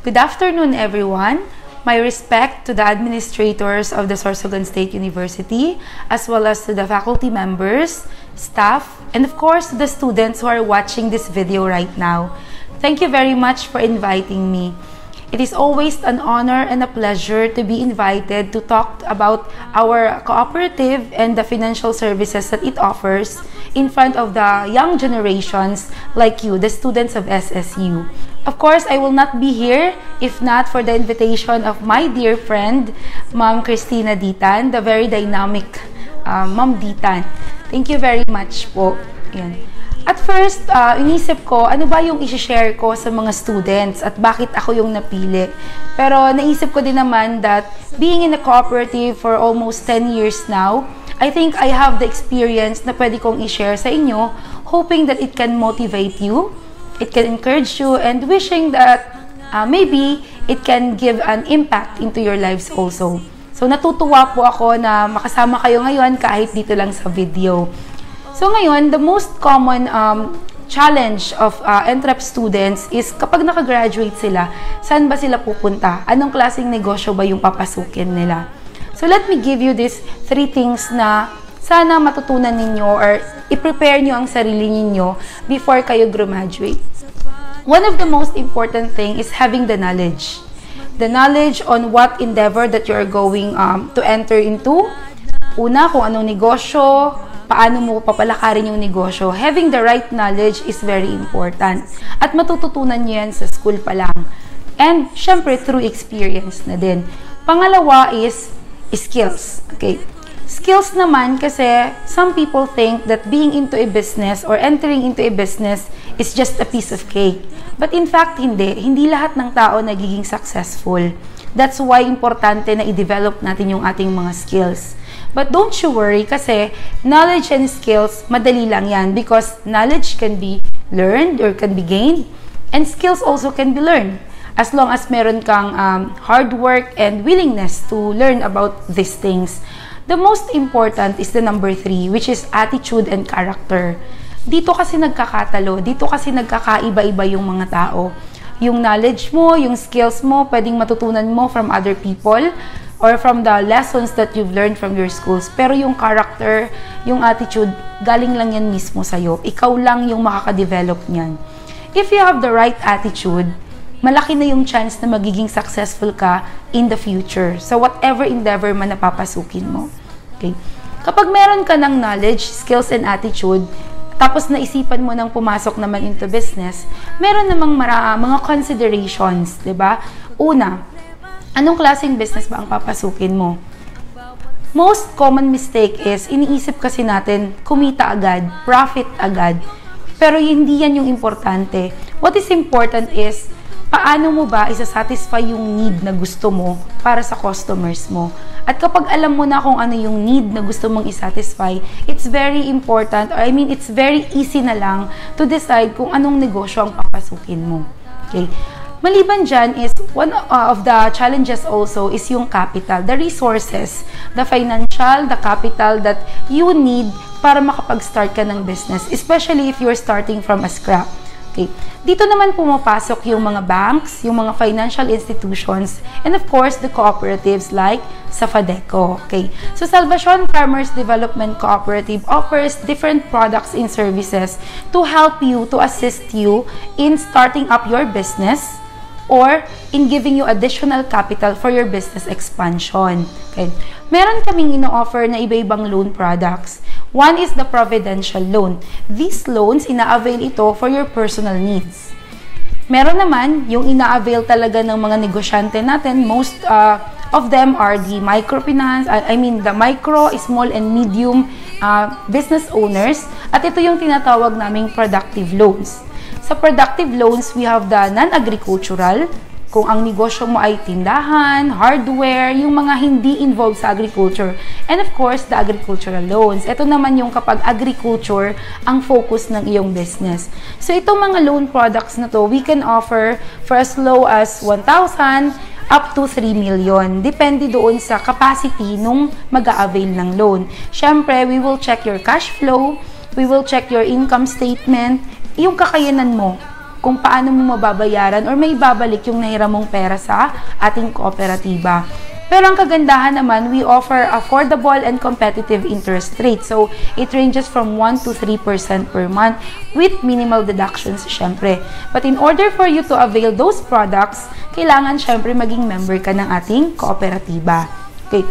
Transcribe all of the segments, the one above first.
Good afternoon, everyone. My respect to the administrators of the Sorsogon State University, as well as to the faculty members, staff, and of course, the students who are watching this video right now. Thank you very much for inviting me. It is always an honor and a pleasure to be invited to talk about our cooperative and the financial services that it offers in front of the young generations like you, the students of SSU. Of course, I will not be here if not for the invitation of my dear friend, Ma'am Christina Ditan, the very dynamic Ma'am Ditan. Thank you very much po. Yan. At first, inisip ko, ano ba yung isi-share ko sa mga students at bakit ako yung napili. Pero naisip ko din naman that being in a cooperative for almost 10 years now, I think I have the experience na pwede kong i-share sa inyo, hoping that it can motivate you, it can encourage you, and wishing that maybe it can give an impact into your lives also. So natutuwa po ako na makasama kayo ngayon kahit dito lang sa video. So ngayon, the most common challenge of entrep students is kapag nakagraduate sila, saan ba sila pupunta? Anong klaseng negosyo ba yung papasukin nila? So let me give you these 3 things na sana matutunan ninyo or i-prepare nyo ang sarili ninyo before kayo graduate. One of the most important thing is having the knowledge. The knowledge on what endeavor that you are going to enter into. Una, kung anong negosyo, paano mo papalakarin yung negosyo. Having the right knowledge is very important. At matututunan nyo yan sa school pa lang. And, syempre, through experience na din. Pangalawa is skills. Okay. Skills naman kasi some people think that being into a business or entering into a business is just a piece of cake. But in fact, hindi. Hindi lahat ng tao nagiging successful. That's why importante na i-develop natin yung ating mga skills. But don't you worry kasi knowledge and skills, madali lang yan because knowledge can be learned or can be gained and skills also can be learned as long as meron kang hard work and willingness to learn about these things. The most important is the number 3, which is attitude and character. Dito kasi nagkakatalo, dito kasi nagkakaiba-iba yung mga tao. Yung knowledge mo, yung skills mo, pwedeng matutunan mo from other people or from the lessons that you've learned from your schools. Pero yung character, yung attitude, galing lang yan mismo sa'yo. Ikaw lang yung makaka-develop niyan. If you have the right attitude, malaki na yung chance na magiging successful ka in the future. So whatever endeavor man napapasukin mo. Okay? Kapag meron ka ng knowledge, skills, and attitude, tapos naisipan mo nang pumasok naman into business, meron namang mga considerations, 'di ba? Una, anong klaseng business ba ang papasukin mo? Most common mistake is, iniisip kasi natin, kumita agad, profit agad. Pero hindi yan yung importante. What is important is, paano mo ba isa-satisfy yung need na gusto mo para sa customers mo? At kapag alam mo na kung ano yung need na gusto mong isatisfy, it's very important, or it's very easy na lang to decide kung anong negosyo ang papasukin mo. Okay? Maliban dyan is, one of the challenges also is yung capital, the resources, the financial, the capital that you need para makapag-start ka ng business, especially if you're starting from a scratch. Okay. Dito naman pumapasok yung mga banks, yung mga financial institutions, and of course, the cooperatives like sa FADECO. Okay. So, Salvacion Farmers Development Cooperative offers different products and services to help you, to assist you in starting up your business or in giving you additional capital for your business expansion. Okay. Meron kaming ino-offer na iba-ibang loan products. One is the Providential Loan. These loans, ina-avail ito for your personal needs. Meron naman yung ina-avail talaga ng mga negosyante natin. Most of them are the microfinance, the micro, small, and medium business owners. At ito yung tinatawag naming productive loans. Sa productive loans, we have the non-agricultural. Kung ang negosyo mo ay tindahan, hardware, yung mga hindi involved sa agriculture. And of course, the agricultural loans. Ito naman yung kapag agriculture ang focus ng iyong business. So, itong mga loan products na to, we can offer for as low as 1,000 up to 3 million. Depende doon sa capacity nung mag-a-avail ng loan. Siyempre, we will check your cash flow, we will check your income statement, yung kakayanan mo. kung paano mo mababayaran or may babalik yung nahiram mong pera sa ating kooperatiba. Pero ang kagandahan naman, we offer affordable and competitive interest rates. So, it ranges from 1 to 3% per month with minimal deductions, syempre. But in order for you to avail those products, kailangan syempre maging member ka ng ating kooperatiba. Okay.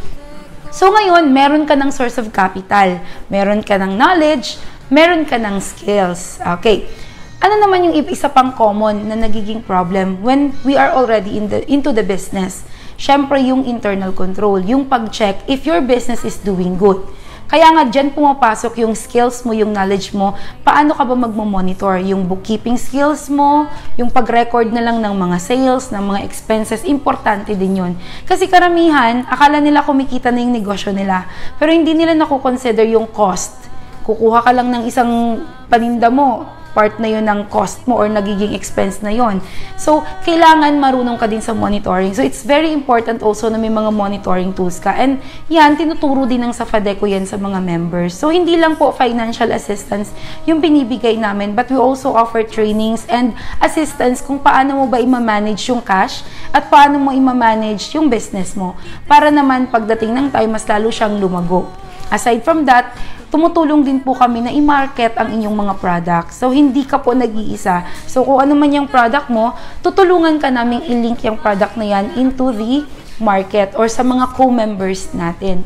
So, ngayon, meron ka ng source of capital, meron ka ng knowledge, meron ka ng skills. Okay. Ano naman yung isa pang common na nagiging problem when we are already into the business? Syempre, yung internal control, yung pag-check if your business is doing good. Kaya nga, dyan pumapasok yung skills mo, yung knowledge mo, paano ka ba magmo-monitor? Yung bookkeeping skills mo, yung pag-record na lang ng mga sales, ng mga expenses, importante din yun. Kasi karamihan, akala nila kumikita na yung negosyo nila, pero hindi nila nakukonsider yung cost. Kukuha ka lang ng isang paninda mo, part na yun ng cost mo or nagiging expense na yun. So, kailangan marunong ka din sa monitoring. So, it's very important also na may mga monitoring tools ka. And yan, tinuturo din ng Safadeco yan sa mga members. So, hindi lang po financial assistance yung binibigay namin, but we also offer trainings and assistance kung paano mo ba ima-manage yung cash at paano mo ima-manage yung business mo para naman pagdating ng time, mas lalo siyang lumago. Aside from that, tumutulong din po kami na i-market ang inyong mga products. So, hindi ka po nag-iisa. So, kung ano man yung product mo, tutulungan ka namin i-link yung product na yan into the market or sa mga co-members natin.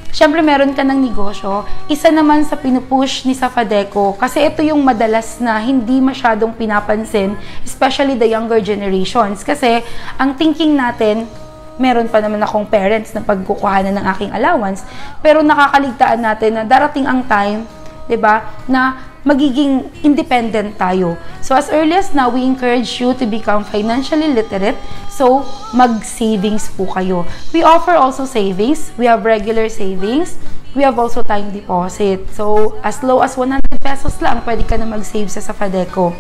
Siyempre, meron ka ng negosyo. Isa naman sa pinupush ni Safadeco, kasi ito yung madalas na hindi masyadong pinapansin, especially the younger generations. Kasi, ang thinking natin, meron pa naman akong parents na pagkukuhanan ng aking allowance, pero nakakaligtaan natin na darating ang time, 'di ba, na magiging independent tayo. So as early as now, we encourage you to become financially literate. So mag-savings po kayo. We offer also savings. We have regular savings. We have also time deposit. So as low as 100 pesos lang, pwede ka na mag-save sa Safadeco.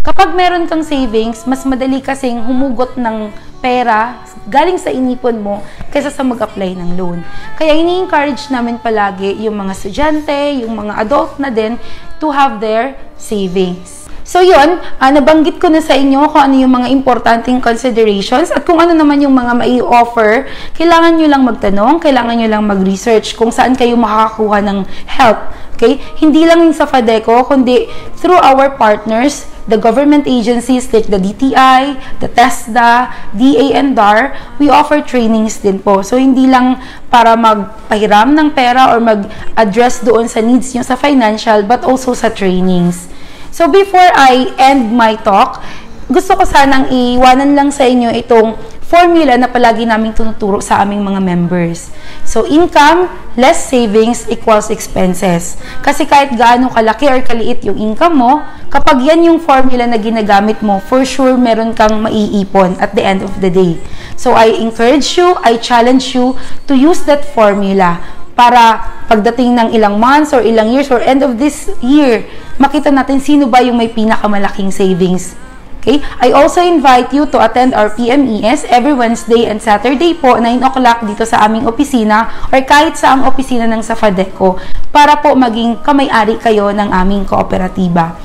Kapag meron kang savings, mas madali kasing humugot ng pera galing sa inipon mo kaysa sa mag-apply ng loan. Kaya ini-encourage namin palagi yung mga estudyante, yung mga adult na din to have their savings. So yun, nabanggit ko na sa inyo kung ano yung mga importanteng considerations at kung ano naman yung mga mai-offer. Kailangan nyo lang magtanong, kailangan nyo lang mag-research kung saan kayo makakakuha ng help. Okay? Hindi lang sa Safadeco, kundi through our partners, the government agencies like the DTI, the TESDA, DA, and DAR, we offer trainings din po. So, hindi lang para magpahiram ng pera or mag-address doon sa needs nyo sa financial, but also sa trainings. So, before I end my talk, gusto ko sanang iwanan lang sa inyo itong formula na palagi namin tinuturo sa aming mga members. So, income less savings equals expenses. Kasi kahit gaano kalaki or kaliit yung income mo, kapag yan yung formula na ginagamit mo, for sure meron kang maiipon at the end of the day. So, I encourage you, I challenge you to use that formula para pagdating ng ilang months or ilang years or end of this year, makita natin sino ba yung may pinakamalaking savings. Okay? I also invite you to attend our PMES every Wednesday and Saturday po, 9 o'clock dito sa aming opisina or kahit sa ang opisina ng Safadeco para po maging kamay-ari kayo ng aming kooperatiba.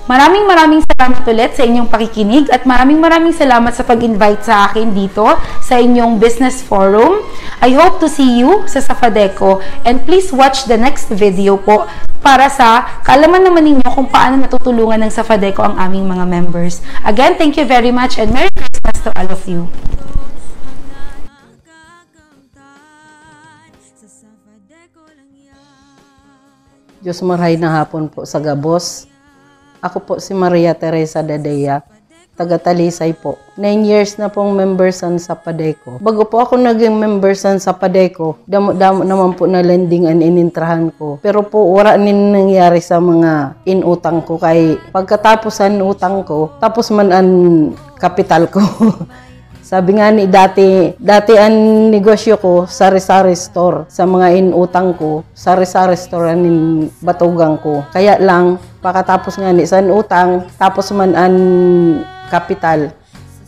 Maraming salamat ulit sa inyong pakikinig at maraming salamat sa pag-invite sa akin dito sa inyong business forum. I hope to see you sa Safadeco and please watch the next video po para sa kaalaman naman ninyo kung paano natutulungan ng Safadeco ang aming mga members. Again, thank you very much and Merry Christmas to all of you. Diyos maray na hapon po sa Gabos. Ako po si Maria Teresa Dadea, taga Talisay po. 9 years na pong member sa Safadeco. Bago po ako naging member sa Safadeco, damo naman po na lending ang inintrahan ko. Pero po wala nin nangyari sa mga inutang ko kay pagkatapos ang utang ko, tapos man ang kapital ko. Sabi nga ni dati ang negosyo ko, sari-sari store. Sa mga inutang ko, sari-sari store ang batugang ko. Kaya lang, pakatapos nga ni san utang, tapos man ang kapital.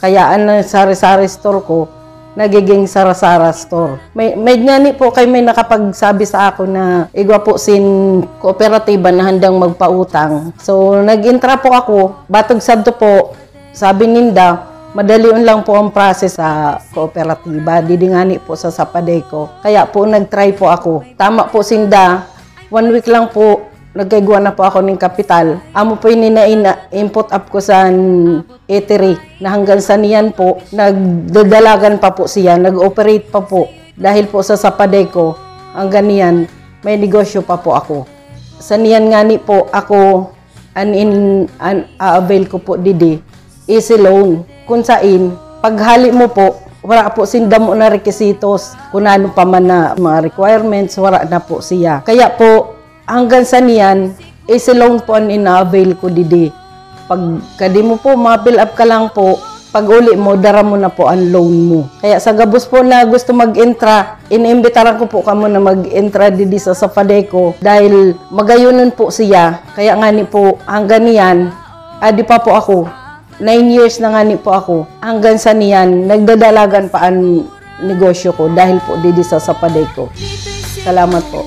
Kaya ang sari-sari store ko, nagiging Sara-Sara store. May ngani po kay may nakapagsabi sa ako na igwa po sin kooperatiba na handang magpautang. So nag-intra po ako, batog sabto po, sabi ninda, madalion lang po ang process sa kooperatiba, didingani po sa Sapadeco. Kaya po nag-try po ako. Tama po sinda, 1 week lang po, nagkaigwa na po ako ng kapital. Amo po input up ko sa eatery na hanggang sa niyan po, nagdadalagan pa po siya, nag-operate pa po. Dahil po sa Sapadeco, hanggang niyan, may negosyo pa po ako. Sa niyan nga ni po, ako, avail ko po didi, easy loan. Kung sain, paghali mo po, wala po sinda mo na requisitos, kung ano pa man na mga requirements, wala na po siya. Kaya po, hanggang sa niyan, easy loan po ang ina-avail ko didi. Pag kadi mo po, ma-fill up ka lang po, pag uli mo, dara mo na po ang loan mo. Kaya sa gabos po na gusto mag-intra, inimbitaran ko po kamo na mag-intra didi sa Sapadeco dahil magayunan po siya. Kaya nga ni po, hanggang niyan, di pa po ako, 9 years na nga ni po ako, hanggang sa niyan, nagdadalagan pa ang negosyo ko dahil po didi sa Sapadeco. Salamat po.